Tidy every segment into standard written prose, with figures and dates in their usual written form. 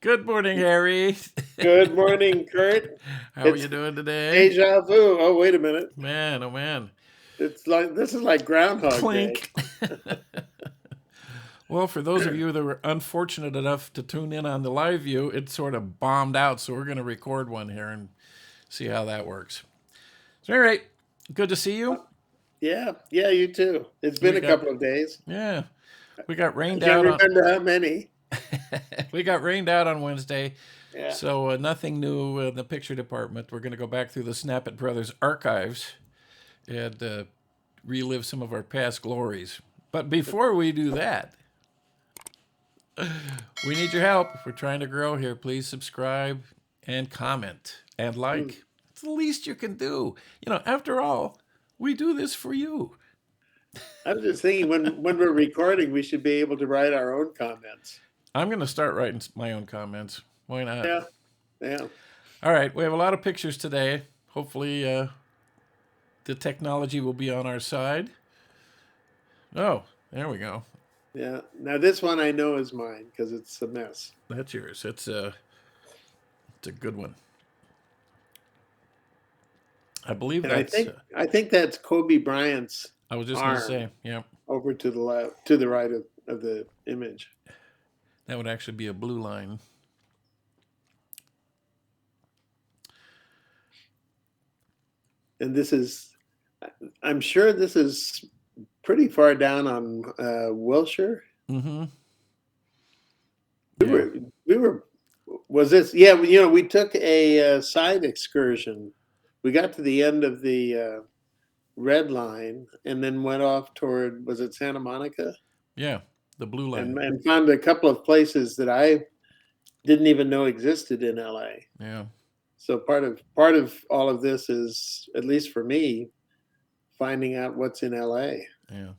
Good morning, Harry. Good morning, Kurt. How are It's you doing today? deja vu. Oh, wait a minute. Man, oh man. It's like this is like Groundhog Day. Clink. Well, for those of you that were unfortunate enough to tune in on the live view, it sort of bombed out, so we're going to record one here and see how that works. So, all right, good to see you. Yeah, you too. It's been We a got, couple of days. yeah, we got I rained can't out on, remember how many. we got rained out on Wednesday. Yeah. So nothing new in the picture department. We're going to go back through the Snappit Brothers archives and relive some of our past glories. But before we do that, we need your help. We're trying to grow here. Please subscribe and comment and Hmm. like. It's the least you can do. After all, we do this for you. I was just thinking when we're recording, we should be able to write our own comments. I'm going to start writing my own comments. Why not? Yeah, yeah. All right, we have a lot of pictures today. Hopefully, the technology will be on our side. Oh, there we go. Yeah. Now this one I know is mine because it's a mess. That's yours. It's a good one. I believe And I that's. think I think that's Kobe Bryant's I was just going to arm say, yeah, over to the left, to the right of the image. that would actually be a blue line. And this is, I'm sure this is pretty far down on Wilshire. Mm-hmm. We Yeah. were, we were, was this? Yeah, we took a side excursion. We got to the end of the red line and then went off toward, was it Santa Monica? Yeah. The blue line. And found a couple of places that I didn't even know existed in LA. Yeah. So part of all of this is, at least for me, finding out what's in LA. Yeah.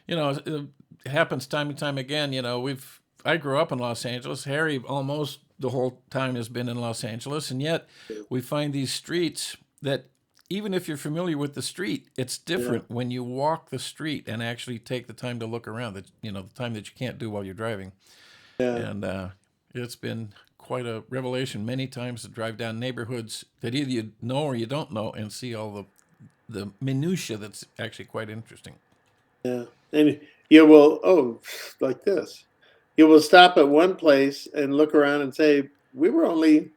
It happens time and time again. I grew up in Los Angeles. Harry almost the whole time has been in Los Angeles, and yet we find these streets that even if you're familiar with the street, it's Yeah. different when you walk the street and actually take the time to look around. The time that you can't do while you're driving, Yeah. and it's been quite a revelation many times to drive down neighborhoods that either you know or you don't know and see all the minutia that's actually quite interesting. Yeah. And you will, like this. You will stop at one place and look around and say, we were only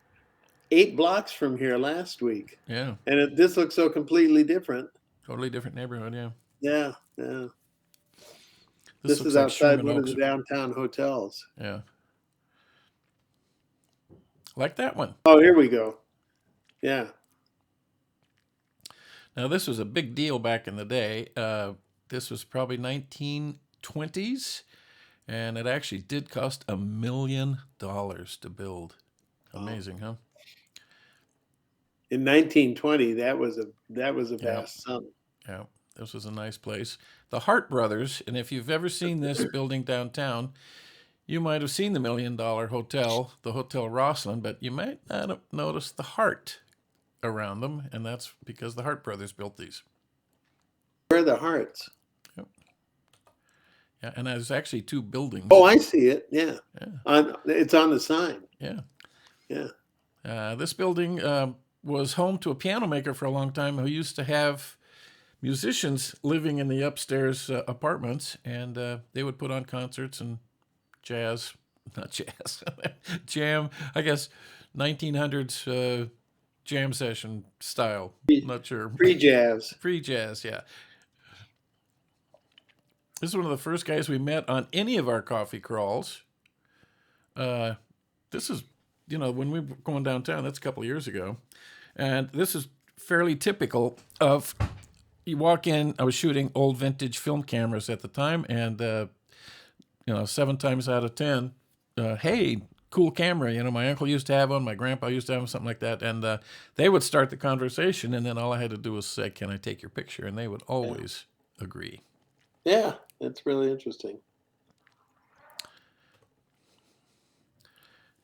8 blocks from here last week. Yeah. And this looks so completely different. Totally different neighborhood, yeah. Yeah. Yeah. This This looks is like outside Sherman one of the Oaks. downtown hotels. Yeah. Like that one. Oh, here we go. Yeah. Now, this was a big deal back in the day. This was probably 1920s, and it actually did cost $1 million to build. Amazing, huh? In 1920, that was a Yeah. vast sum. Yeah. This was a nice place. The Hart Brothers, and if you've ever seen this building downtown, you might have seen the $1 million hotel, the Hotel Rosslyn, but you might not have noticed the heart around them, and that's because the Hart Brothers built these. Where are the hearts? Yep. Yeah, and there's actually two buildings. Oh, I see it. Yeah. Yeah. It's on the sign. Yeah. Yeah. This building was home to a piano maker for a long time who used to have musicians living in the upstairs apartments, and they would put on concerts and not jazz, jam, I guess, 1900s jam session style. Not sure. Pre-jazz. Free jazz, yeah. This is one of the first guys we met on any of our coffee crawls. This is, when we were going downtown, that's a couple of years ago. And this is fairly typical of, you walk in, I was shooting old vintage film cameras at the time, and, 7 times out of 10, hey, cool camera. My uncle used to have one, my grandpa used to have one, something like that. And they would start the conversation, and then all I had to do was say, can I take your picture? And they would always agree. Yeah, it's really interesting.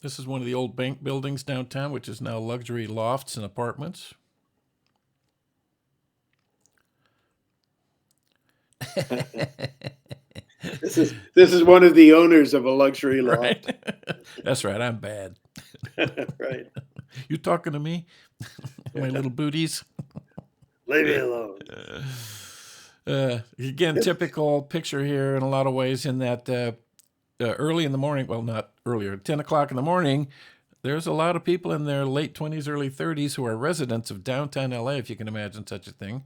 This is one of the old bank buildings downtown, which is now luxury lofts and apartments. This This is one of the owners of a luxury Right. loft. That's right. I'm bad. Right. You talking to me? My little booties. Leave me alone. Again, typical picture here in a lot of ways in that early in the morning, well, not earlier, 10 o'clock in the morning, there's a lot of people in their late 20s, early 30s who are residents of downtown LA, if you can imagine such a thing.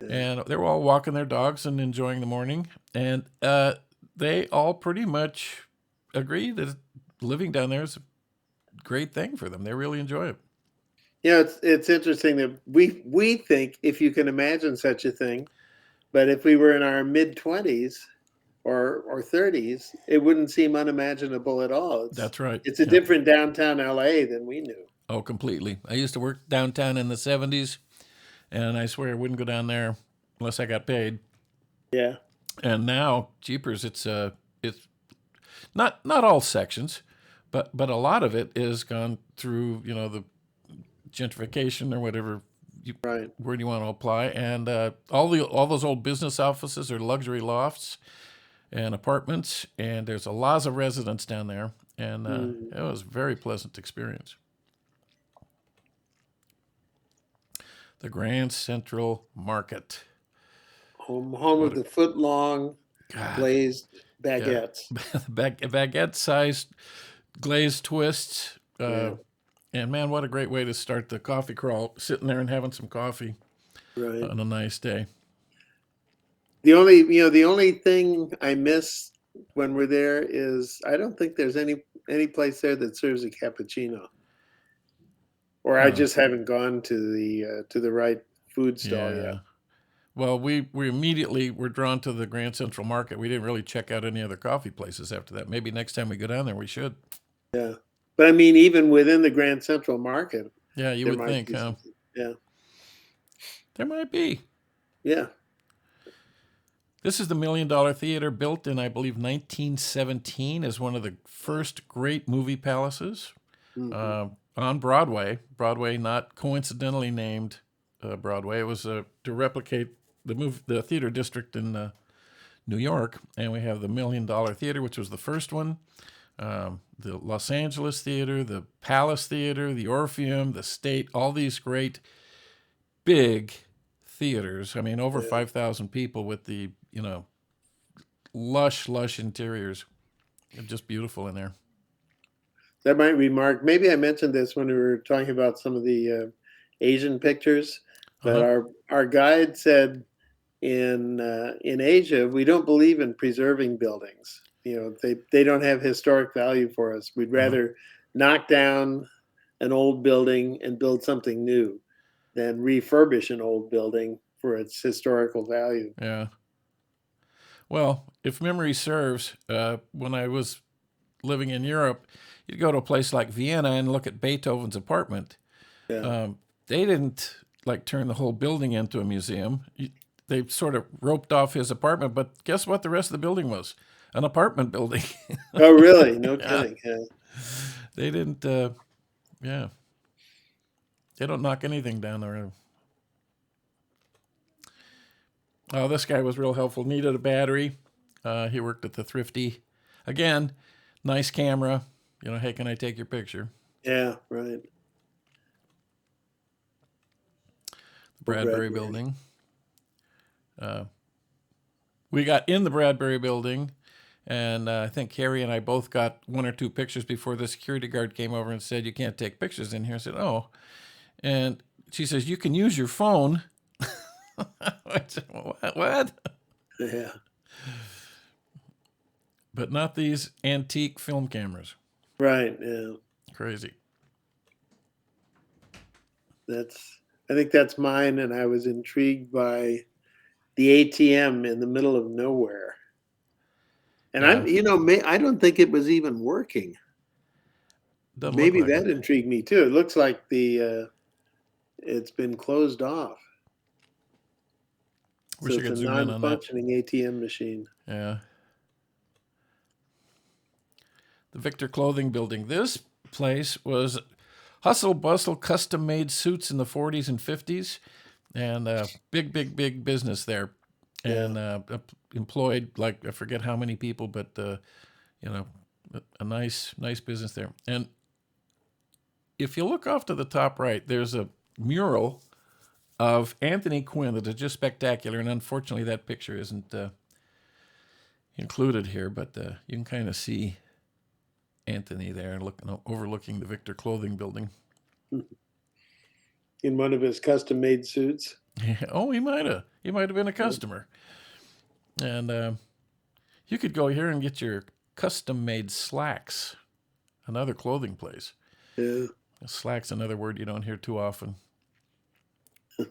And they're all walking their dogs and enjoying the morning. And they all pretty much agree that living down there is a great thing for them. They really enjoy it. It's interesting that we think, if you can imagine such a thing, but if we were in our mid-20s or 30s, it wouldn't seem unimaginable at all. That's right. It's a Yeah. different downtown LA than we knew. Oh, completely. I used to work downtown in the 70s, and I swear I wouldn't go down there unless I got paid. Yeah. And now, jeepers, it's not all sections, but a lot of it is gone through, the gentrification or whatever Right. word you want to apply, and all those old business offices are luxury lofts and apartments, and there's a lot of residents down there, and it was a very pleasant experience. The Grand Central Market. Home What of the foot-long God, glazed yeah, baguettes. baguette-sized glazed twists. Yeah. And man, what a great way to start the coffee crawl, sitting there and having some coffee Right. on a nice day. The only thing I miss when we're there is I don't think there's any place there that serves a cappuccino. Or I just haven't gone to the right food stall yet. Yeah. Well, we immediately were drawn to the Grand Central Market. We didn't really check out any other coffee places after that. Maybe next time we go down there, we should. Yeah. But I mean, even within the Grand Central Market, Yeah, you there would might think, be huh? something. Yeah. There might be. Yeah. This is the $1 Million Theater, built in, I believe, 1917, as one of the first great movie palaces on Broadway. Broadway, not coincidentally named Broadway. It was to replicate the theater district in New York, and we have the $1 Million Theater, which was the first one. The Los Angeles Theater, the Palace Theater, the Orpheum, the State, all these great big theaters. I mean, over 5,000 people with the, lush interiors. They're just beautiful in there. That might be Mark. Maybe I mentioned this when we were talking about some of the Asian pictures. That our guide said in Asia we don't believe in preserving buildings. They don't have historic value for us. We'd rather knock down an old building and build something new than refurbish an old building for its historical value. Yeah. Well, if memory serves, when I was living in Europe, you'd go to a place like Vienna and look at Beethoven's apartment. Yeah. They didn't turn the whole building into a museum. They sort of roped off his apartment, but guess what? The rest of the building was an apartment building. Oh, really? No kidding. Yeah. They didn't. Yeah. They don't knock anything down there. Oh, this guy was real helpful. Needed a battery. He worked at the Thrifty. Again, nice camera. Hey, can I take your picture? Yeah, right. The Bradbury Building. We got in the Bradbury Building, and I think Carrie and I both got one or two pictures before the security guard came over and said, "You can't take pictures in here." I said, "Oh." And she says, "You can use your phone." I said, what? Yeah. But not these antique film cameras. Right. Yeah. Crazy. I think that's mine, and I was intrigued by the ATM in the middle of nowhere. And I don't think it was even working. Doesn't Maybe look like that it. intrigued me too. It looks like it's been closed off. Wish I So could it's a zoom in on that. non-functioning ATM machine. Yeah. The Victor Clothing Building. This place was hustle bustle, custom made suits in the 40s and 50s, and big business there. and employed, like, I forget how many people, but you know, a nice business there. And if you look off to the top right, there's a mural of Anthony Quinn that is just spectacular. And unfortunately, that picture isn't included here, but you can kind of see Anthony there overlooking the Victor Clothing Building. In one of his custom-made suits. Oh, he might have been a customer. And you could go here and get your custom-made slacks, another clothing place. Yeah. Slack's another word you don't hear too often. I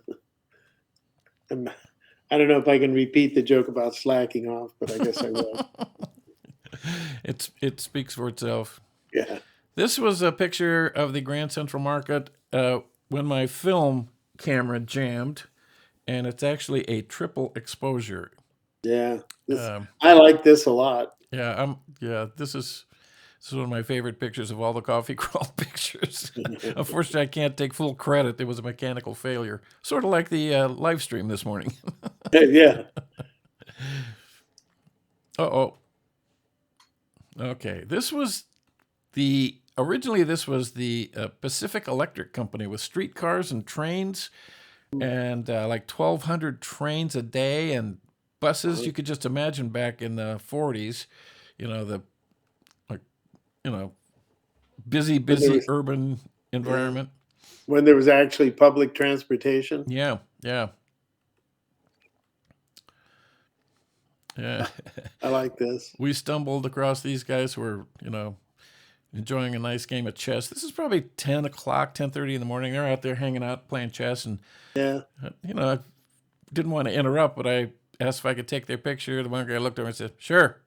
don't know if I can repeat the joke about slacking off, but I guess I will. It speaks for itself. Yeah. This was a picture of the Grand Central Market when my film camera jammed, and it's actually a triple exposure. Yeah. I like this a lot. Yeah, this is one of my favorite pictures of all the coffee crawl pictures. Unfortunately, I can't take full credit. It was a mechanical failure, sort of like the live stream this morning. Yeah. Uh-oh. Okay, originally this was the Pacific Electric Company with streetcars and trains and like 1,200 trains a day and buses. You could just imagine back in the 40s, busy urban environment. When there was actually public transportation. Yeah. I like this. We stumbled across these guys who were, enjoying a nice game of chess. This is probably 10 o'clock, 10:30 in the morning. They're out there hanging out, playing chess. And, I didn't want to interrupt, but I asked if I could take their picture. The one guy looked over and said, sure.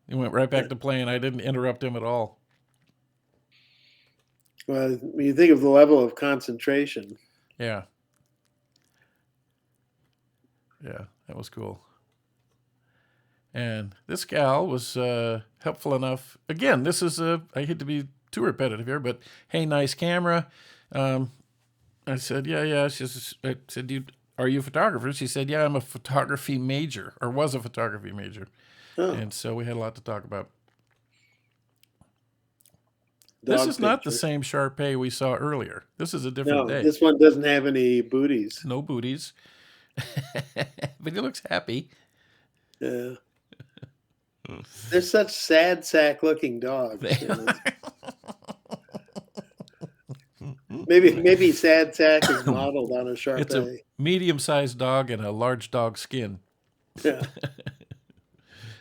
He went right back to playing. I didn't interrupt him at all. Well, when you think of the level of concentration. Yeah. Yeah, that was cool. And this gal was helpful enough. Again, this is I hate to be too repetitive here, but hey, nice camera. I said, yeah. I said, are you a photographer? She said, yeah, I'm a photography major, or was a photography major. Oh. And so we had a lot to talk about. This is not the same Shar-Pei we saw earlier. This is a different day. This one doesn't have any booties. No booties. But he looks happy. Yeah. They're such sad sack looking dogs. Maybe sad sack is modeled on a Shar-Pei. It's a medium-sized dog and a large dog skin. Yeah.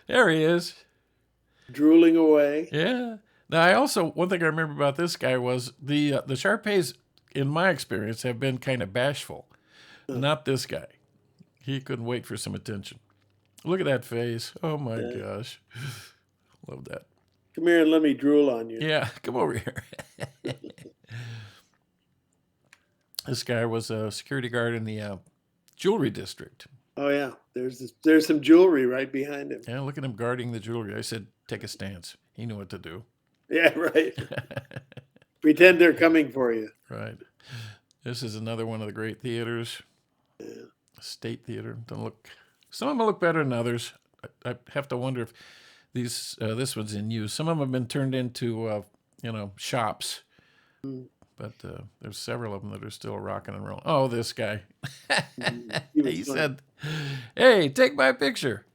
There he is. Drooling away. Yeah. Now, one thing I remember about this guy was the Shar-Peis, in my experience, have been kind of bashful. Not this guy. He couldn't wait for some attention. Look at that face. Oh, my gosh. Love that. Come here and let me drool on you. Yeah, come over here. This guy was a security guard in the jewelry district. Oh, yeah. There's some jewelry right behind him. Yeah, look at him guarding the jewelry. I said, take a stance. He knew what to do. Yeah, right. Pretend they're coming for you. Right. This is another one of the great theaters. Yeah. State Theater. Some of them look better than others. I have to wonder if this one's in use. Some of them have been turned into shops. But there's several of them that are still rocking and rolling. Oh, this guy. He said, hey, take my picture.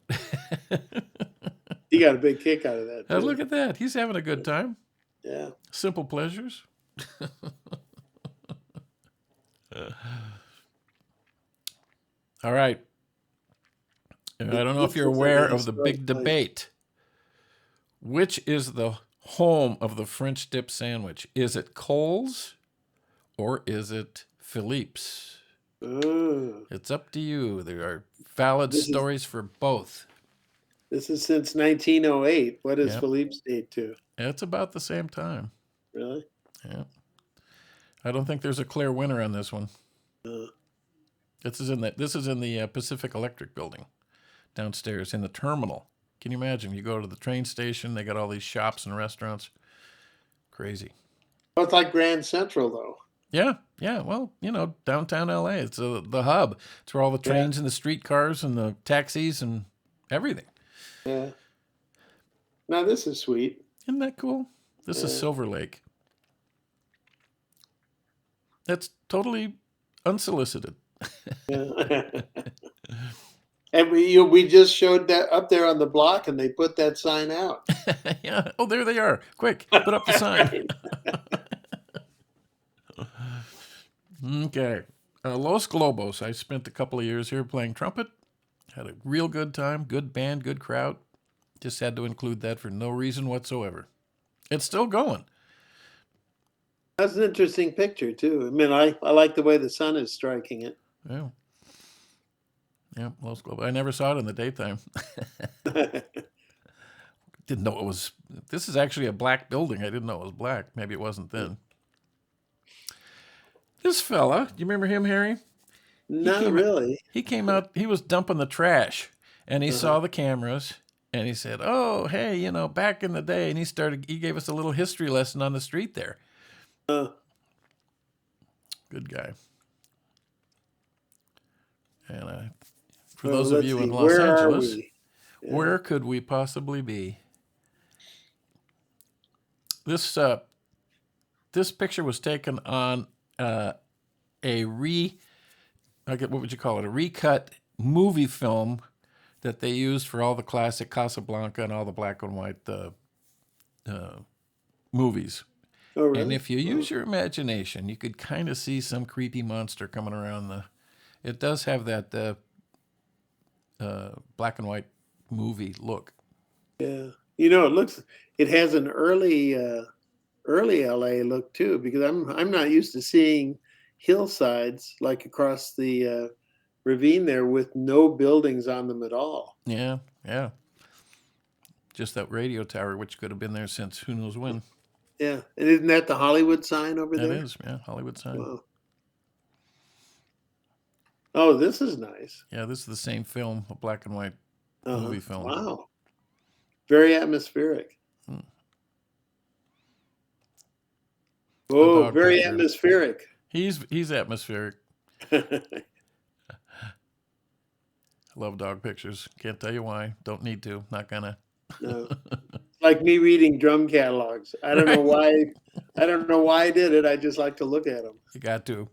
He got a big kick out of that. Look at that. He's having a good time. Yeah. Simple pleasures. All right. I don't know if you're aware of the big debate. Which is the home of the French dip sandwich? Is it Cole's or is it Philippe's? It's up to you. There are valid stories for both. This is since 1908. What does Philippe's date to? It's about the same time. Really? Yeah. I don't think there's a clear winner on this one. This is in the Pacific Electric building downstairs in the terminal. Can you imagine? You go to the train station, they got all these shops and restaurants. Crazy. Well, it's like Grand Central, though. Yeah, yeah. Well, downtown LA. It's the hub. It's where all the Yeah, trains and the streetcars and the taxis and everything. yeah. Now this is sweet. Isn't that cool? This is Yeah, Silver Lake. That's totally unsolicited. yeah. And we just showed that up there on the block, and they put that sign out. Yeah. Oh, there they are. Quick, put up the sign. Right. Okay. Los Globos. I spent a couple of years here playing trumpet. Had a real good time. Good band, good crowd. Just had to include that for no reason whatsoever. It's still going. That's an interesting picture too. I mean, I like the way the sun is striking it. Yeah. Yeah, Los Globos. I never saw it in the daytime. Didn't know it was. This is actually a black building. I didn't know it was black. Maybe it wasn't then. This fella, do you remember him, Harry? He Not came. really. He came out. He was dumping the trash, and he Uh-huh. saw the cameras, and he said, "Oh, hey, back in the day." And he started. He gave us a little history lesson on the street there. Uh, Good guy. And for well, those of let's you see. in Los Where are Angeles, we? Yeah. where could we possibly be? This this picture was taken on a what would you call it? A recut movie film that they used for all the classic Casablanca and all the black and white movies. Oh, And really? if you use your imagination, you could kind of see some creepy monster coming around the. It does have that black and white movie look. Yeah. It has an early LA look too, because I'm not used to seeing hillsides like across the ravine there with no buildings on them at all. Yeah, yeah. Just that radio tower, which could have been there since who knows when. Yeah. And isn't that the Hollywood sign over That there? is, yeah, Hollywood sign. Wow. Oh, this is nice. Yeah, this is the same film, a black and white Uh-huh. movie film. Wow. Very atmospheric. Hmm. The Oh, dog very picture. atmospheric. He's atmospheric. Love dog pictures. Can't tell you why. Don't need to. Not gonna. No. Like me reading drum catalogs. I don't know Right. why. I don't know why I did it. I just like to look at them. You got to.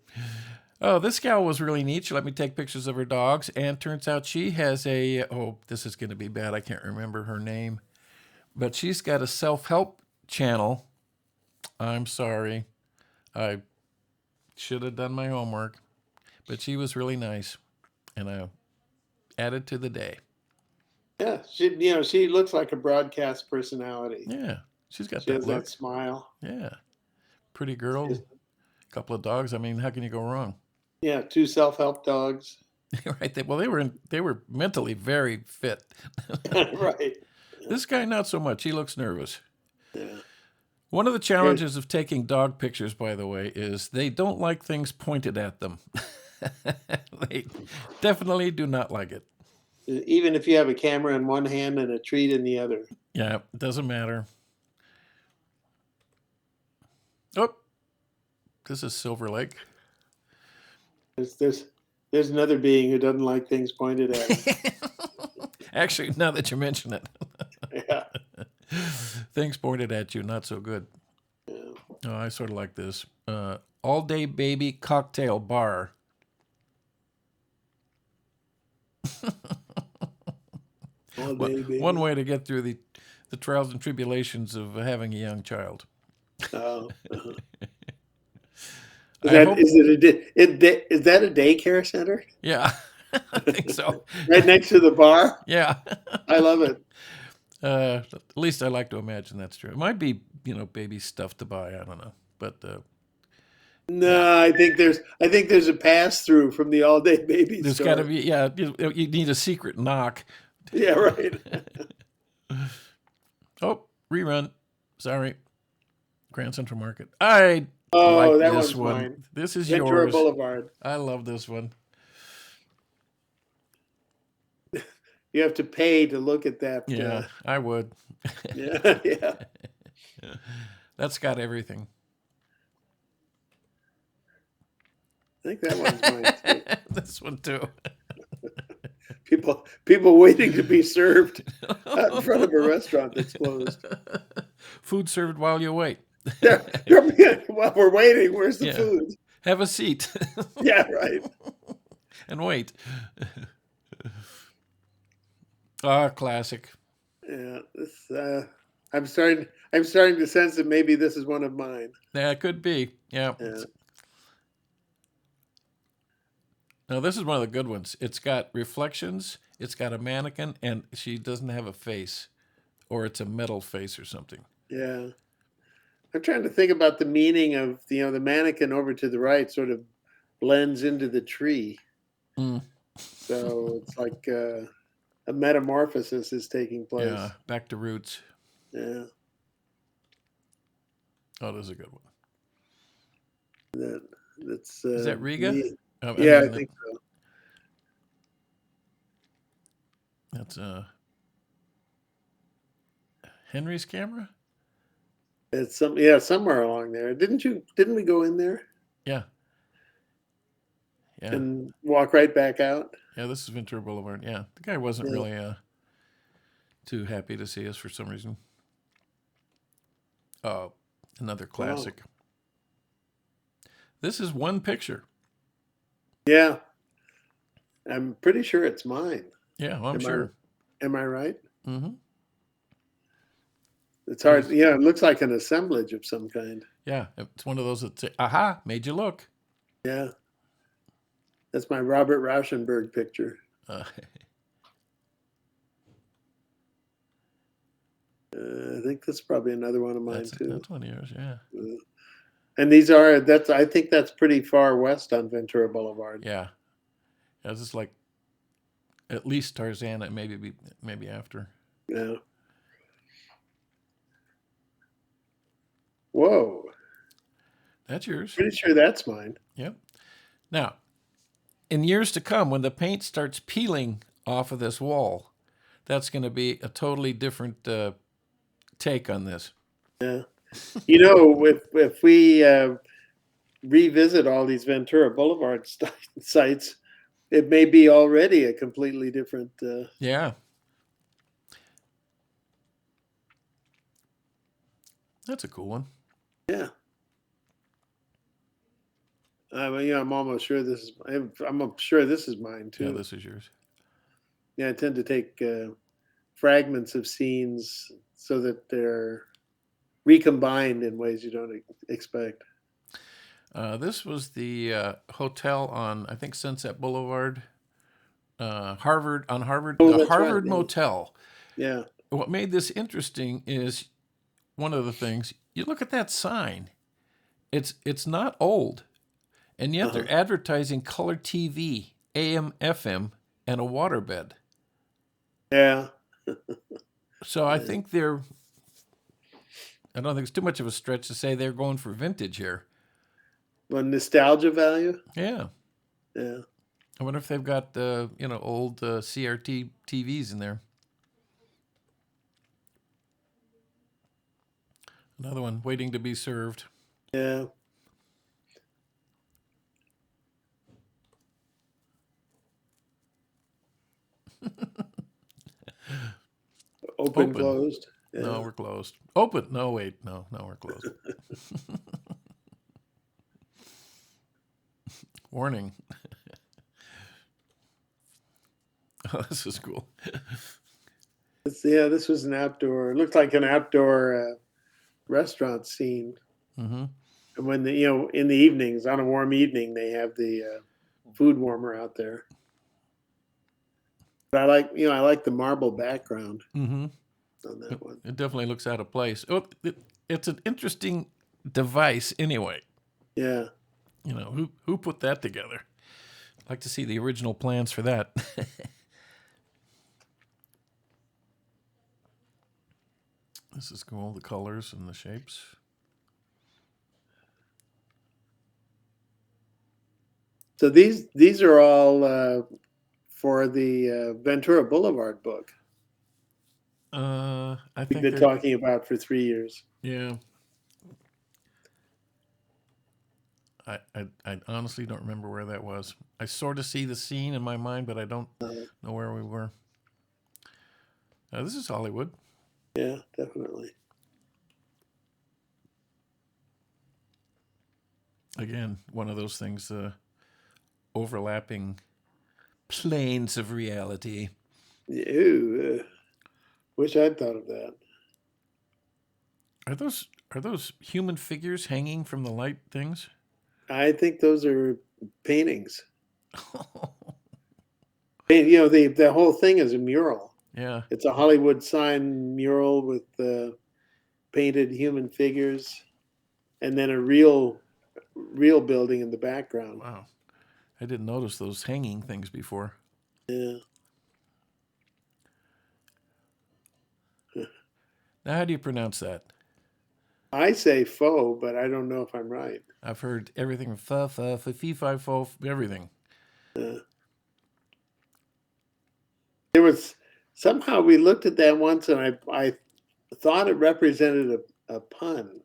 Oh, this gal was really neat. She let me take pictures of her dogs, and turns out she has a. Oh, this is going to be bad. I can't remember her name, but she's got a self-help channel. I'm sorry, I should have done my homework, but she was really nice, and I added to the day. Yeah, she looks like a broadcast personality. Yeah, she's got She that has that look. smile. Yeah, pretty girl, couple of dogs. I mean, how can you go wrong? Yeah, two self-help dogs. Right. Well, they were mentally very fit. Right. This guy, not so much. He looks nervous. Yeah. One of the challenges of taking dog pictures, by the way, is they don't like things pointed at them. They definitely do not like it. Even if you have a camera in one hand and a treat in the other. Yeah, it doesn't matter. Oh, this is Silver Lake. There's another being who doesn't like things pointed at him. Actually, now that you mention it, Yeah. things pointed at you, not so good. Yeah. Oh, I sort of like this. All day baby cocktail bar. All day, baby. One way to get through the trials and tribulations of having a young child. Oh, uh-huh. I hope, Is that a daycare center yeah, I think so. right next to the bar? Yeah. I love it. At least I like to imagine that's true. It might be, baby stuff to buy. I don't know, but No, I think there's a pass through from the all day baby there's store. got to be. Yeah, you need a secret knock. Yeah, right. Oh, rerun. Sorry, Grand Central Market. I Oh, like that this one's one. mine. This is Ventura yours. Boulevard. I love this one. You have to pay to look at that. Yeah, I would. Yeah, yeah. That's got everything. I think that one's mine too. This one too. People waiting to be served out in front of a restaurant that's closed. Food served while you wait. While we're waiting, where's the Yeah. food? Have a seat Yeah, right. and wait. Ah, classic. Yeah, I'm starting to sense that maybe this is one of mine. Yeah, it could be. Yeah. Yeah. Now, this is one of the good ones. It's got reflections, it's got a mannequin, and she doesn't have a face, or it's a metal face or something. Yeah. I'm trying to think about the meaning of the mannequin over to the right sort of blends into the tree. Mm. So it's like a metamorphosis is taking place. Yeah, back to roots. Yeah. Oh, this is a good one. That's Is that Riga? me. I Yeah, I mean, think so. that's Henry's camera? It's somewhere along there. Didn't we go in there Yeah. Yeah. and walk right back out? Yeah, this is Ventura Boulevard. Yeah. The guy wasn't Yeah. really too happy to see us for some reason. Oh, another classic. This is one picture. Yeah. I'm pretty sure it's mine. Yeah, well, I'm sure. Am I right? Mm-hmm. It's hard. Yeah, it looks like an assemblage of some kind. Yeah, it's one of those that say, aha, made you look. Yeah. That's my Robert Rauschenberg picture. I think that's probably another one of mine too. That's one of yours, yeah. And I think that's pretty far west on Ventura Boulevard. Yeah. Yeah, this is like at least Tarzana, maybe after. Yeah. Whoa. That's yours. Pretty sure that's mine. Yep. Now, in years to come, when the paint starts peeling off of this wall, that's going to be a totally different take on this. Yeah. If we revisit all these Ventura Boulevard sites, it may be already a completely different. Yeah. That's a cool one. Yeah. I'm almost sure this is. I'm sure this is mine too. Yeah, this is yours. Yeah, I tend to take fragments of scenes so that they're recombined in ways you don't expect. This was the hotel on, I think, Sunset Boulevard, Harvard. Oh, the that's Harvard right. Motel. Yeah. What made this interesting is one of the things. You look at that sign; it's not old, and yet they're advertising color TV, AM, FM, and a waterbed. Yeah. So I think I don't think it's too much of a stretch to say they're going for vintage here. Well, nostalgia value. Yeah. Yeah. I wonder if they've got old CRT TVs in there. Another one waiting to be served. Yeah. Open, closed. Yeah. No, we're closed. Open. No, wait. No, we're closed. Warning. Oh, this is cool. This was an outdoor. It looked like an outdoor restaurant scene. Mm-hmm. And when in the evenings, on a warm evening, they have the food warmer out there. But I like the marble background on that one. It definitely looks out of place. Oh, it's an interesting device anyway. Yeah. Who put that together? I'd like to see the original plans for that. This is cool, the colors and the shapes. So these are all for the Ventura Boulevard book. I think We've been talking about for 3 years. Yeah. I honestly don't remember where that was. I sort of see the scene in my mind, but I don't know where we were. This is Hollywood. Yeah, definitely. Again, one of those things, overlapping planes of reality. Ew, wish I'd thought of that. Are those human figures hanging from the light things? I think those are paintings. You know, the whole thing is a mural. Yeah. It's a Hollywood sign mural with painted human figures, and then a real building in the background. Wow. I didn't notice those hanging things before. Yeah. Now, how do you pronounce that? I say faux, but I don't know if I'm right. I've heard everything from fa, fee, fi, fo, everything. Uh, there was somehow we looked at that once, and I thought it represented a pun,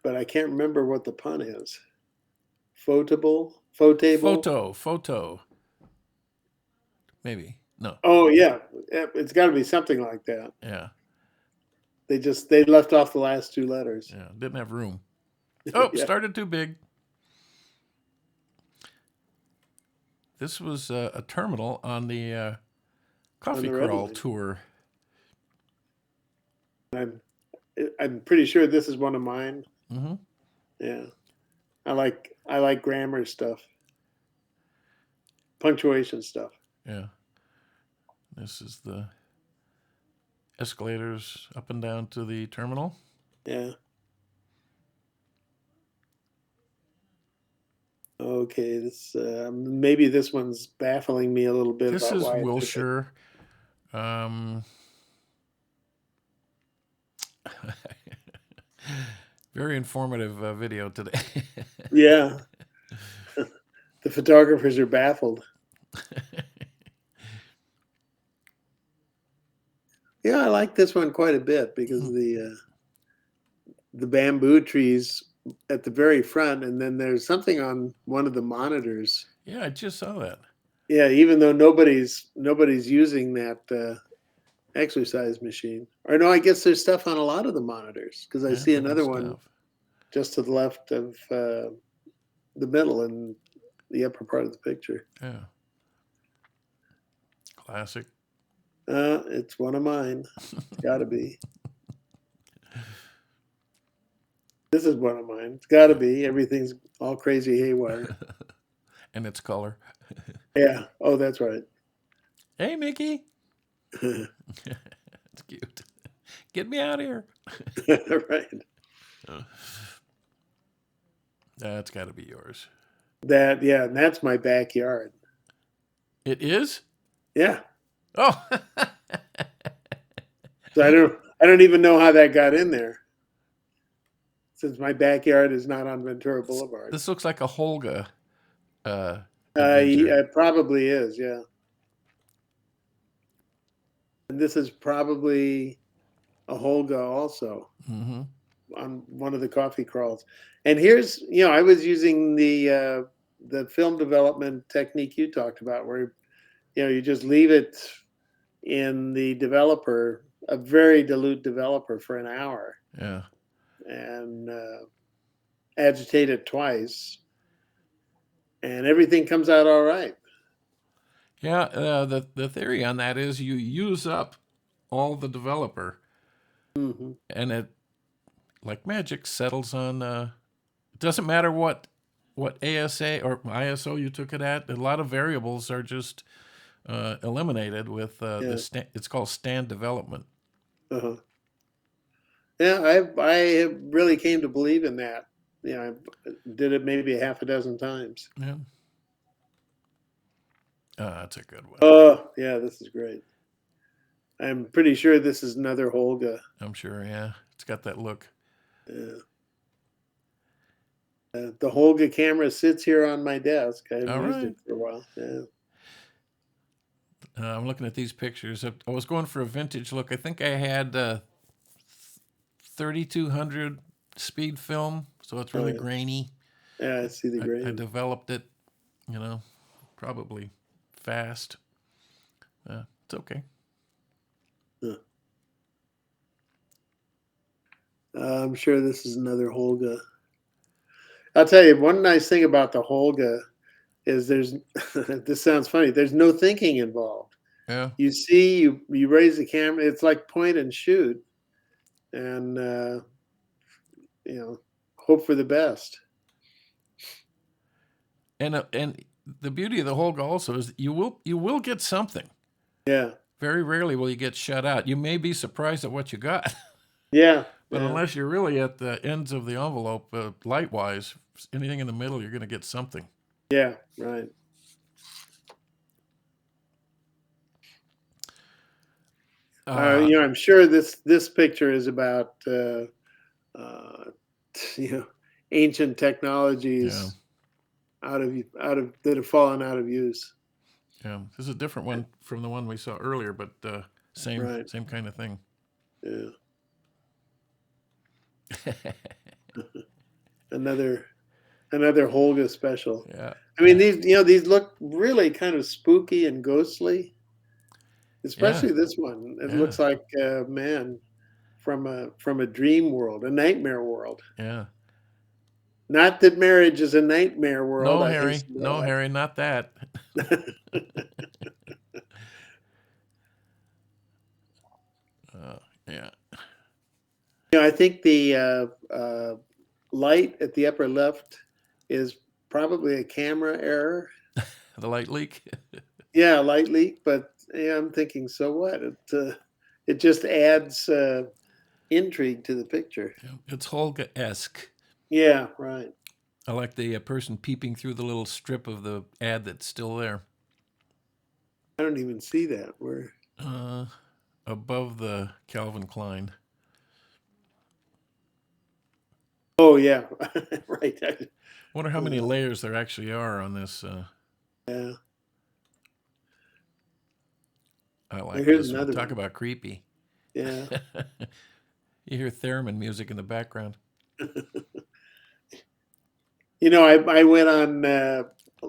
but I can't remember what the pun is. Photable. Photo. Maybe. No. Oh yeah, it's got to be something like that. Yeah. They left off the last two letters. Yeah. Didn't have room. Oh, Yeah. started too big. This was a terminal on the Coffee On the Red Crawl Line. tour. I'm pretty sure this is one of mine. Mm-hmm. Yeah, I like grammar stuff, punctuation stuff. Yeah. This is the escalators up and down to the terminal. Yeah. Okay, this maybe this one's baffling me a little bit This about is why I took it. Wilshire. Very informative video today. Yeah, the photographers are baffled. Yeah, I like this one quite a bit because of the bamboo trees at the very front, and then there's something on one of the monitors. Yeah, I just saw that. Yeah, even though nobody's using that exercise machine. Or no, I guess there's stuff on a lot of the monitors because I Yeah, see good another stuff. one just to the left of the middle and the upper part of the picture. Yeah. Classic. It's one of mine. It's got to be. This is one of mine. It's got to be. Everything's all crazy haywire. And its color. Yeah. Oh, that's right. Hey, Mickey. It's cute. Get me out of here. Right. That's got to be yours. Yeah, and that's my backyard. It is? Yeah. Oh. So I don't even know how that got in there. Since my backyard is not on Ventura Boulevard. This looks like a Holga. It probably is, yeah. And this is probably a Holga also on one of the coffee crawls. And here's, I was using the film development technique you talked about, where you just leave it in the developer, a very dilute developer, for an hour. Yeah. And agitate it twice, and everything comes out all right. Yeah, the theory on that is you use up all the developer, and it, like magic, settles on. It doesn't matter what ASA or ISO you took it at. A lot of variables are just eliminated with it's called stand development. Uh-huh. Yeah, I really came to believe in that. I did it maybe half a dozen times. Yeah. That's a good one. Oh, yeah, this is great. I'm pretty sure this is another Holga. I'm sure, yeah. It's got that look. Yeah. The Holga camera sits here on my desk. I haven't used it for a while. Yeah. I'm looking at these pictures. I was going for a vintage look. I think I had 3200 speed film, so it's really grainy. Yeah, I see the I grain. developed it, probably fast. It's okay. Huh. I'm sure this is another Holga. I'll tell you one nice thing about the Holga is there's this sounds funny. There's no thinking involved. Yeah. You see, you raise the camera. It's like point and shoot, and hope for the best. And the beauty of the Holga also is that you will get something. Yeah, Very rarely will you get shut out. You may be surprised at what you got, yeah, but yeah, unless you're really at the ends of the envelope, light wise, anything in the middle, you're going to get something. yeah. Right. Uh, I'm sure this picture is about uh, you know ancient yeah, technologies out of that have fallen out of use. yeah. This is a different one from the one we saw earlier, but same Right. same kind of thing. Yeah. Another another Holga special. Yeah, I mean, these look really kind of spooky and ghostly, yeah, especially this one. It yeah, looks like a man from a dream world, a nightmare world. yeah. Not that marriage is a nightmare world, No, I Harry. hasten No, to Harry. Not that. add. Yeah, I think the light at the upper left is probably a camera error. the light leak. Yeah, light leak, but yeah, I'm thinking, so what? It just adds intrigue to the picture. Yeah, it's Holga-esque. Yeah, right. I like the person peeping through the little strip of the ad that's still there. I don't even see that. Where? Uh, Above the Calvin Klein. Oh yeah, right. Wonder how many layers there actually are on this. Yeah. I like Here's this one. another Talk one. about creepy. Yeah. You hear theremin music in the background. I went on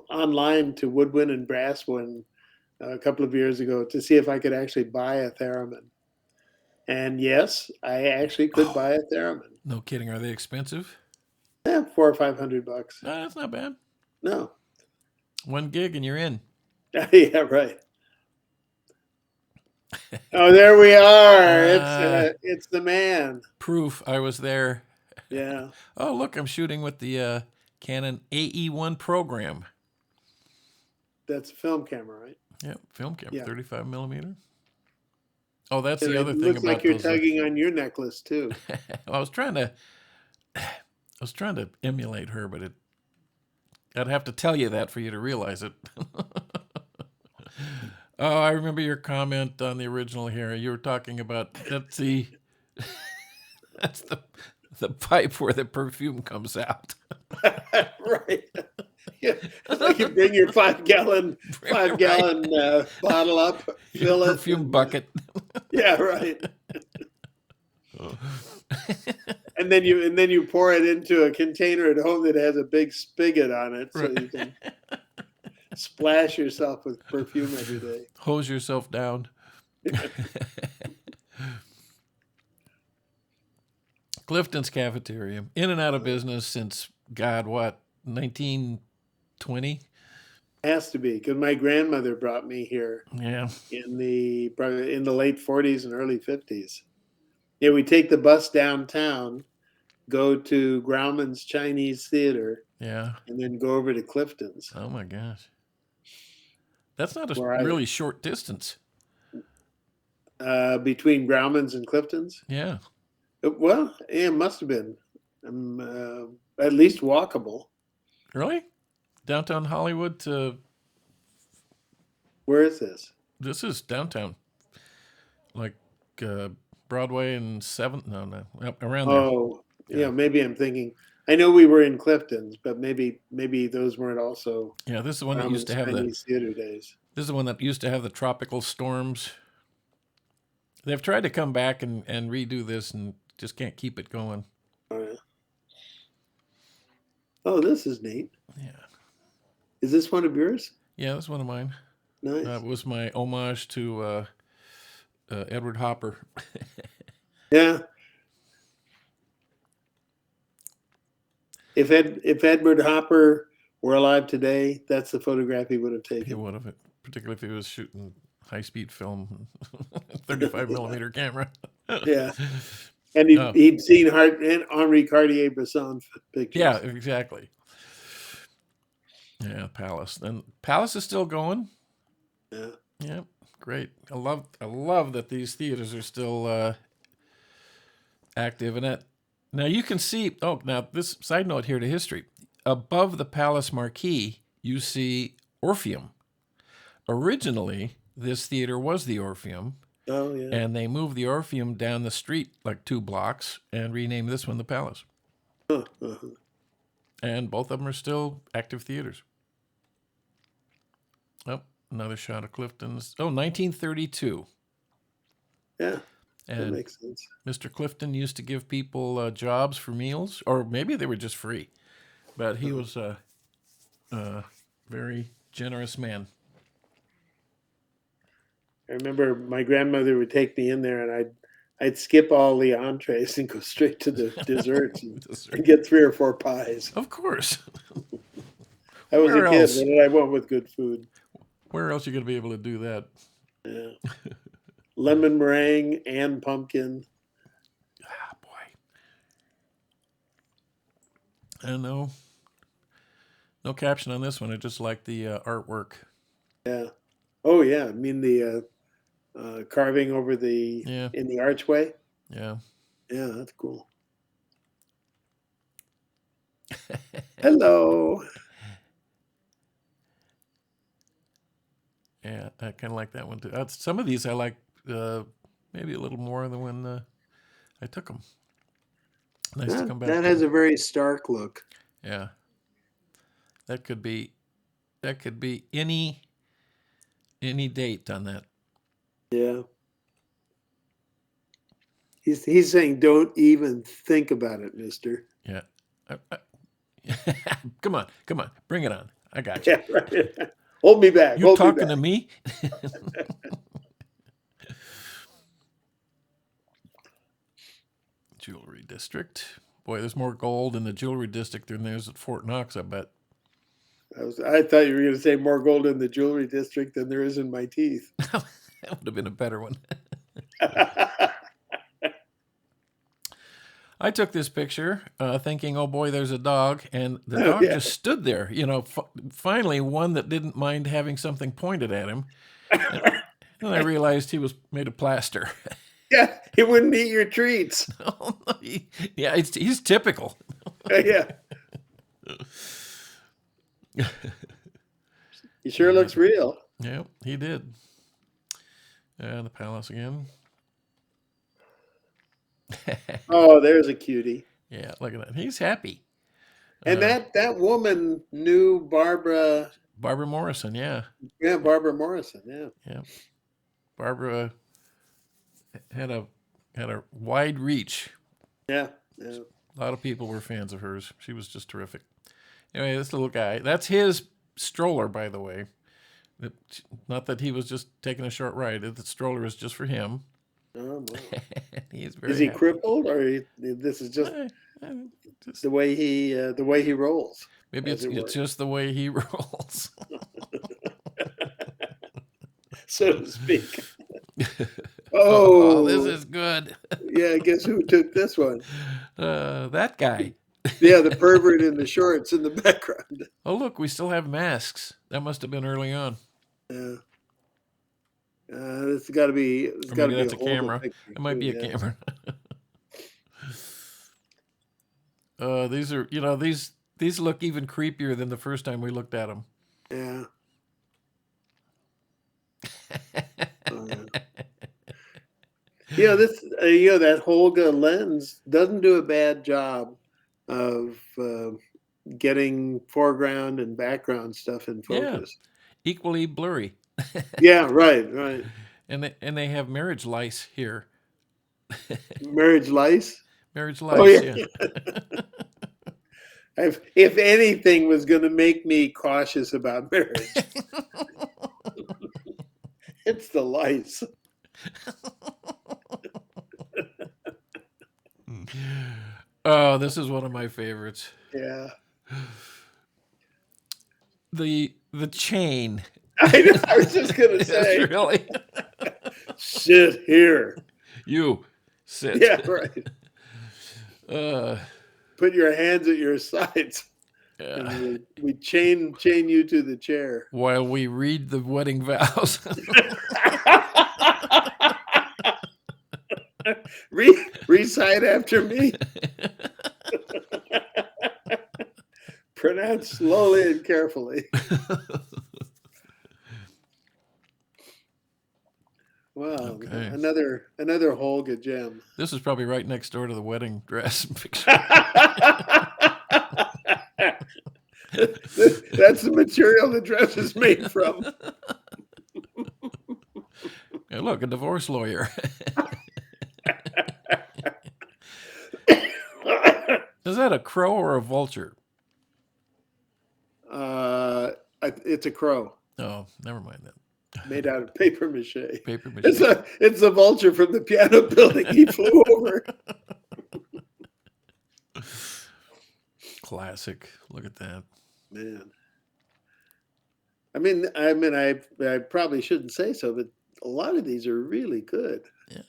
online to Woodwind and Brasswind a couple of years ago to see if I could actually buy a theremin. And yes, I actually could buy a theremin. No kidding. Are they expensive? Yeah, $400 or $500. No, that's not bad. No. 1 gig and you're in. Yeah, right. Oh, there we are. It's the man. Proof I was there. Yeah. Oh, look, I'm shooting with the Canon AE1 program. That's a film camera, right? Yep, film camera, Yeah. 35 millimeter. Oh, that's And the it other thing looks like about you're those. tugging on your necklace too. I was trying to, emulate her, but I'd have to tell you that for you to realize it. Oh, I remember your comment on the original here. You were talking about that's that's the pipe where the perfume comes out. Right. Yeah. It's like you bring your 5 gallon Right. bottle up, Your fill it. perfume bucket. Yeah, right. And then you pour it into a container at home that has a big spigot on it, so you can splash yourself with perfume every day. Hose yourself down. Clifton's Cafeteria, in and out of business since God, what, 1920? Has to be because my grandmother brought me here Yeah, probably in the late 40s and early 50s. Yeah, we take the bus downtown, go to Grauman's Chinese Theater, yeah. and then go over to Clifton's, Oh my gosh, that's not a where really short distance. between Grauman's and Clifton's. Yeah, Well, yeah, it must have been at least walkable. really. Downtown Hollywood to Where is this? this is downtown, like uh, Broadway and Seventh. No, around there. Oh, Yeah, yeah, maybe I'm thinking. I know we were in Clifton's, but maybe those weren't also yeah. This is the one that used to Grauman's have the. Chinese Theater days. This is the one that used to have the tropical storms. They've tried to come back and redo this and just can't keep it going. Oh, yeah. Oh, this is neat. Yeah. Is this one of yours? Yeah, that's one of mine. Nice. It was my homage to Edward Hopper. Yeah. If Edward Hopper were alive today, that's the photograph he would have He taken. would have, particularly if he was shooting high-speed film, 35 millimeter camera. Yeah. And No, he'd seen Henri Cartier-Bresson yeah, pictures. exactly. Yeah, Palace. And Palace is still going. Yeah. Yeah, great. I love that these theaters are still active. And that now you can see. Oh, now this side note here to history. Above the Palace marquee, you see Orpheum. Originally, this theater was the Orpheum, Oh, yeah. and they moved the Orpheum down the street like 2 blocks and renamed this one the Palace. Huh, uh-huh. And both of them are still active theaters. Oh, another shot of Clifton's. Oh, 1932. Yeah, that And makes sense. Mr. Clifton used to give people jobs for meals, or maybe they were just free. But he was a very generous man. I remember my grandmother would take me in there, and I'd skip all the entrees and go straight to the desserts and get 3 or 4 pies. Of course. I was a Where kid, else? what did I want with good food? Where else are you going to be able to do that? Yeah. Lemon meringue and pumpkin. Ah, boy. And no caption on this one. I just like the artwork. Yeah. Oh, yeah. I mean the carving over Yeah, in the archway. yeah. Yeah, that's cool. Hello. Yeah, I kind of like that one too. Some of these I like maybe a little more than when I took them. Nice to come back That to. has a very stark look. Yeah, that could be any date on that. Yeah. He's saying, don't even think about it, mister. Yeah. Come on, bring it on. I got you. Yeah, right. Hold me back. You Hold me talking back. to me? Jewelry district. Boy, there's more gold in the jewelry district than there's at Fort Knox, I bet. I thought you were going to say more gold in the jewelry district than there is in my teeth. That would have been a better one. I took this picture thinking, oh boy, there's a dog. And the dog Yeah. just stood there. Finally, one that didn't mind having something pointed at him. And then I realized he was made of plaster. Yeah, he wouldn't eat your treats. Yeah, he's typical. Yeah. He sure looks real. Yeah, he did. The palace again. Oh, there's a cutie. Yeah, look at that. He's happy. And that woman knew Barbara. Barbara Morrison, yeah. Yeah, Barbara Morrison. Yeah. Yeah. Barbara had a wide reach. Yeah. Yeah. A lot of people were fans of hers. She was just terrific. Anyway, this little guy, that's his stroller, by the way. Not that he was just taking a short ride. The stroller is just for him. Oh, wow. He's very Is he happy. crippled, or this is just Just- the way he rolls? maybe as it were. it's just the way he rolls. So to speak. Oh, Oh, this is good. yeah. Guess who took this one? That guy. Yeah, the pervert in the shorts in the background. Oh, look, we still have masks. That must have been early on. Yeah. It's got to be. It's Or got to maybe be that's a Holden camera. picture, It might too, be a yeah. camera. These are, these look even creepier than the first time we looked at them. Yeah. Oh, yeah. This that Holga lens doesn't do a bad job of getting foreground and background stuff in focus. Equally blurry. Yeah, right. And they have marriage lice here. Marriage lice. Marriage Oh lice, yeah. yeah. if anything was going to make me cautious about marriage, it's the lice. Oh, this is one of my favorites. Yeah. The chain. I was just going to say, Yes, really. sit here. You sit. Yeah, right. Uh, Put your hands at your sides. yeah. And we chain you to the chair. While we read the wedding vows. Recite after me. Pronounce slowly and carefully. Wow, Okay. another Holga gem. This is probably right next door to the wedding dress picture. That's the material the dress is made from. Hey, look, a divorce lawyer. Is that a crow or a vulture? It's a crow. Oh, never mind that. Made out of paper mache. Paper mache. It's a vulture from the piano building he flew over. Classic. Look at that. Man. I probably shouldn't say so, but a lot of these are really good. Yeah.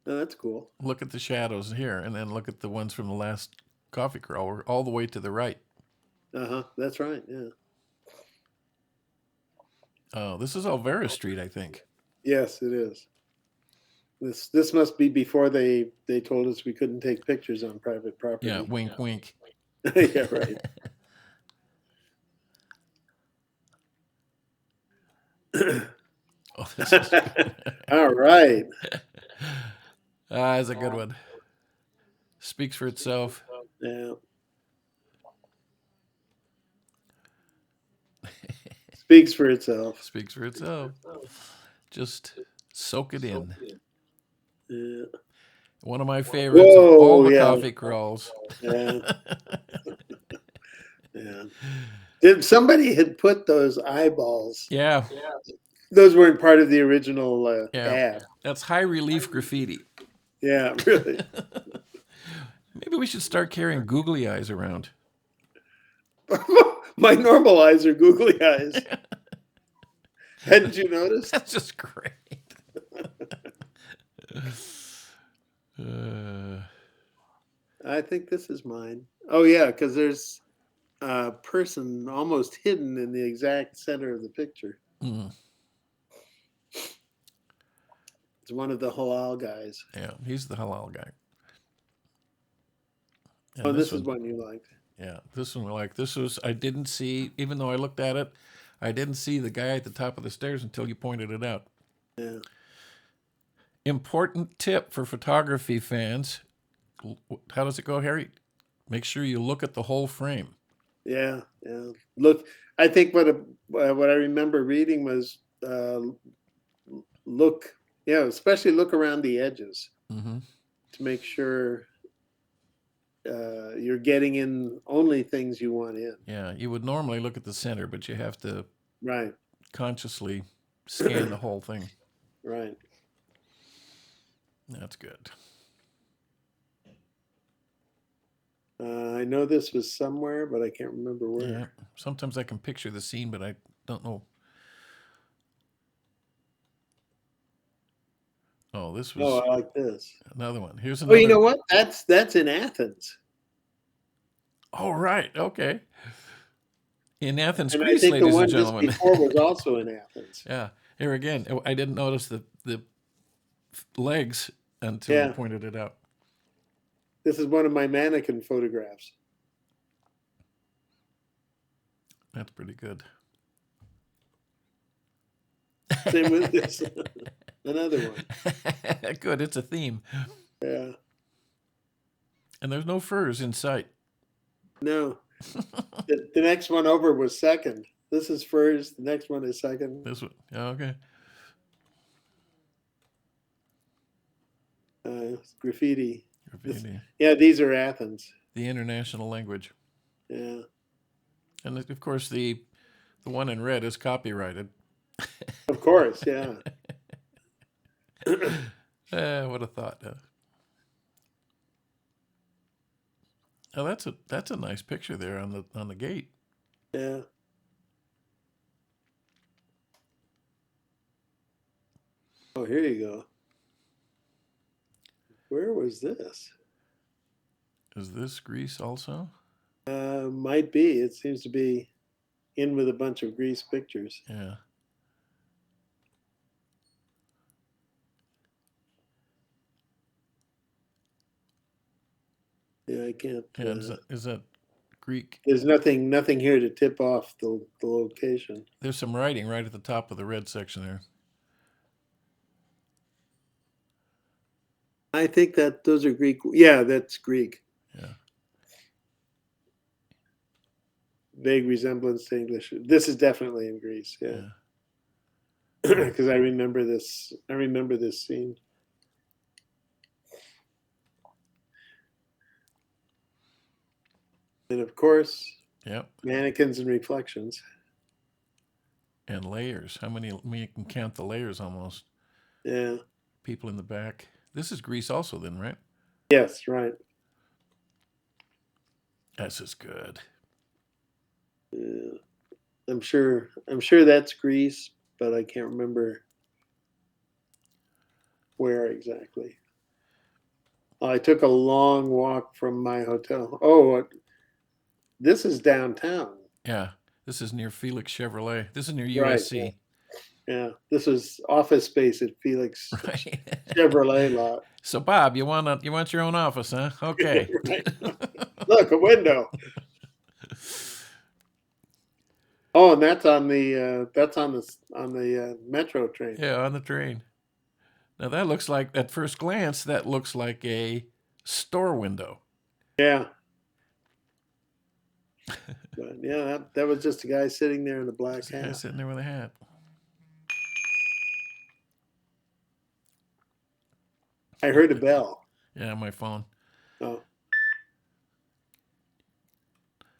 Oh, that's cool. Look at the shadows here, and then look at the ones from the last coffee crawler, all the way to the right. That's right. Yeah. Oh, this is Alvera Street, I think. Yes, it is. This must be before they told us we couldn't take pictures on private property. Yeah, wink, wink. Yeah, right. Oh, this is All right. that's a good one. Speaks for itself. Yeah. Speaks for itself. Speaks for itself. Just soak it in. Yeah. One of my favorites of all the yeah. coffee crawls. Yeah. Yeah. Did somebody had put those eyeballs? Yeah. Those weren't part of the original ad. That's high relief graffiti. Yeah, really. Maybe we should start carrying googly eyes around. My normal eyes are googly eyes. Hadn't you noticed? That's just great. I think this is mine. Oh yeah, because there's a person almost hidden in the exact center of the picture. Mm. It's one of the halal guys. Yeah, he's the halal guy. And Oh, this is one you liked. Yeah, this one, I didn't see, even though I looked at it, I didn't see the guy at the top of the stairs until you pointed it out. Yeah. Important tip for photography fans. How does it go, Harry? Make sure you look at the whole frame. Yeah, yeah. Look, I think what I remember reading was look, especially look around the edges to make sure you're getting in only things you want in. Yeah, you would normally look at the center, but you have to consciously scan the whole thing. Right. That's good. I know this was somewhere, but I can't remember where. Yeah. Sometimes I can picture the scene, but I don't know. Oh, this was. Oh, I like this. Another one. Here's another. Oh, you know what? That's in Athens. Oh, right. Okay. In Athens, and Greece, I think ladies the one and gentlemen. just before was also in Athens. Yeah. Here again, I didn't notice the legs until you pointed it out. This is one of my mannequin photographs. That's pretty good. Same with this. Another one. Good. It's a theme. Yeah. And there's no furs in sight. No. The next one over was second. This is first. The next one is second. This one. Okay. Graffiti. Graffiti. Yeah, these are Athens. The international language. Yeah. And of course, the one in red is copyrighted. Of course, yeah. What a thought. Oh, that's a nice picture there on the gate. Yeah. Oh, here you go. Where was this? Is this Greece also? Might be. It seems to be in with a bunch of Greece pictures. Yeah. Yeah, I can't. Yeah. Is that Greek? There's nothing here to tip off the location. There's some writing right at the top of the red section there. I think that those are Greek. Yeah, that's Greek. Yeah. Vague resemblance to English. This is definitely in Greece. Yeah, Yeah. because I remember this. I remember this scene. And of course, Yep. mannequins and reflections. And layers. How many? You can count the layers almost. Yeah. People in the back. This is Greece also, then, right? Yes, right. This is good. Yeah. I'm sure that's Greece, but I can't remember where exactly. I took a long walk from my hotel. Oh, this is downtown. Yeah. This is near Felix Chevrolet. This is near Right. USC. Yeah. This is office space at Felix Right. Chevrolet lot. So, Bob, you want your own office, huh? Okay. Right. Look, a window. Oh, and that's on the metro train. Yeah, on the train. Now that looks like, at first glance, that looks like a store window. Yeah. But yeah, that was just a guy sitting there in a black Just a guy hat. sitting there with a hat. I heard a bell. Yeah, on my phone. Oh.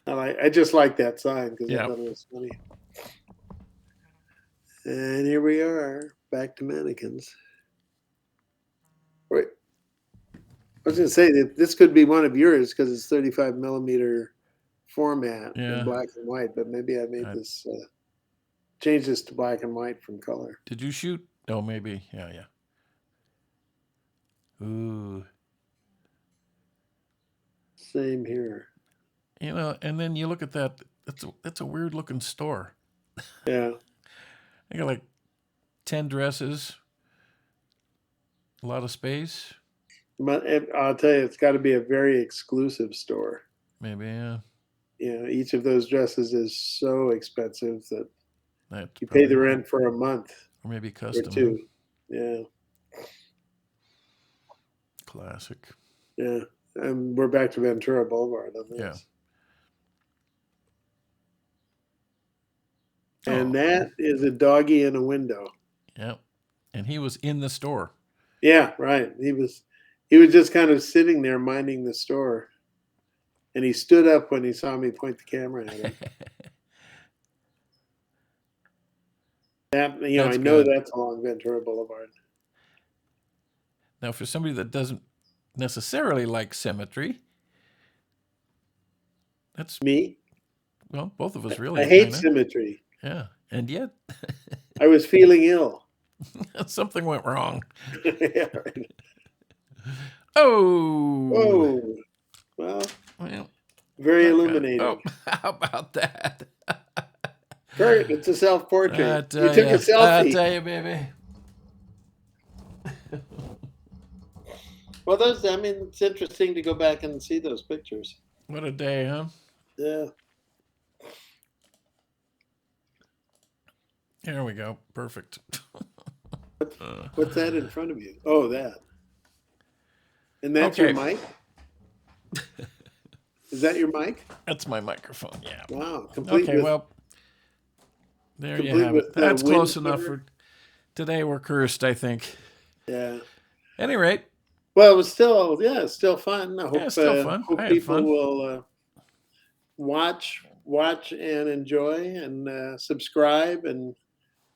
And I just like that sign because I Yeah. thought it was funny. And here we are, back to mannequins. Wait, I was going to say that this could be one of yours because it's 35 millimeter format Yeah. in black and white, but maybe I made this, change this to black and white from color. Did you shoot? Oh, maybe. Yeah. Ooh. Same here. You know, and then you look at that. That's a weird looking store. Yeah. I got like 10 dresses, a lot of space. But I'll tell you, it's got to be a very exclusive store. Maybe, yeah. You know, each of those dresses is so expensive that That's you pay the probably- rent for a month Or maybe or custom. two. Yeah. Classic. Yeah. And we're back to Ventura Boulevard on this. Yeah. And Oh. that is a doggy in a window. Yep. And he was in the store. Yeah, right. He was just kind of sitting there minding the store. And he stood up when he saw me point the camera at him. That, you know, That's I know good. that's along Ventura Boulevard. Now, for somebody that doesn't necessarily like symmetry, that's, Me? well, both of us really. I hate kinda. symmetry. Yeah. And yet, I was feeling ill. something went wrong. Yeah, right. Oh. Oh, well, Well, very not bad. illuminating. Oh, how about that? Kurt, it's a self-portrait. I You tell took ya, a selfie. I tell you, baby. Well, I mean, it's interesting to go back and see those pictures. What a day, huh? Yeah. Here we go. Perfect. What's that in front of you? Oh, that. And that's your Okay. mic? Is that your mic? That's my microphone. Yeah. Wow. Complete Okay. with, Well, there you complete have with it. the That's wind close enough cover? for today. We're cursed, I think. Yeah. Any rate, Well, it was still, yeah, it's still fun. I Yeah, hope it's still fun. I hope had people fun. will watch and enjoy and subscribe and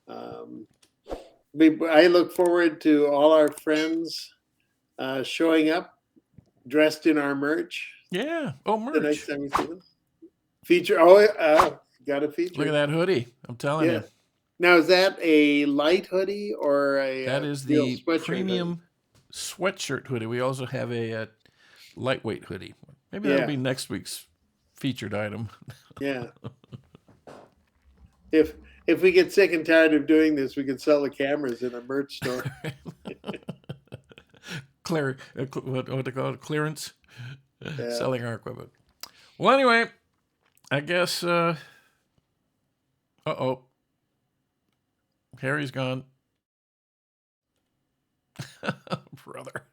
um, I look forward to all our friends showing up dressed in our merch Yeah. Oh, the next merch. time we see them. Feature. Oh, got a Look at feature. that hoodie. I'm telling Yeah. you. Now, is that a light hoodie or a That is real the sweatshirt hoodie? premium sweatshirt hoodie. We also have a lightweight hoodie. Maybe that'll Yeah. be next week's featured item. Yeah. If if we get sick and tired of doing this, we could sell the cameras in a merch store. What they call it? Clearance. Yeah. Selling our equipment. Well, anyway, I guess. Oh, Harry's gone. Brother.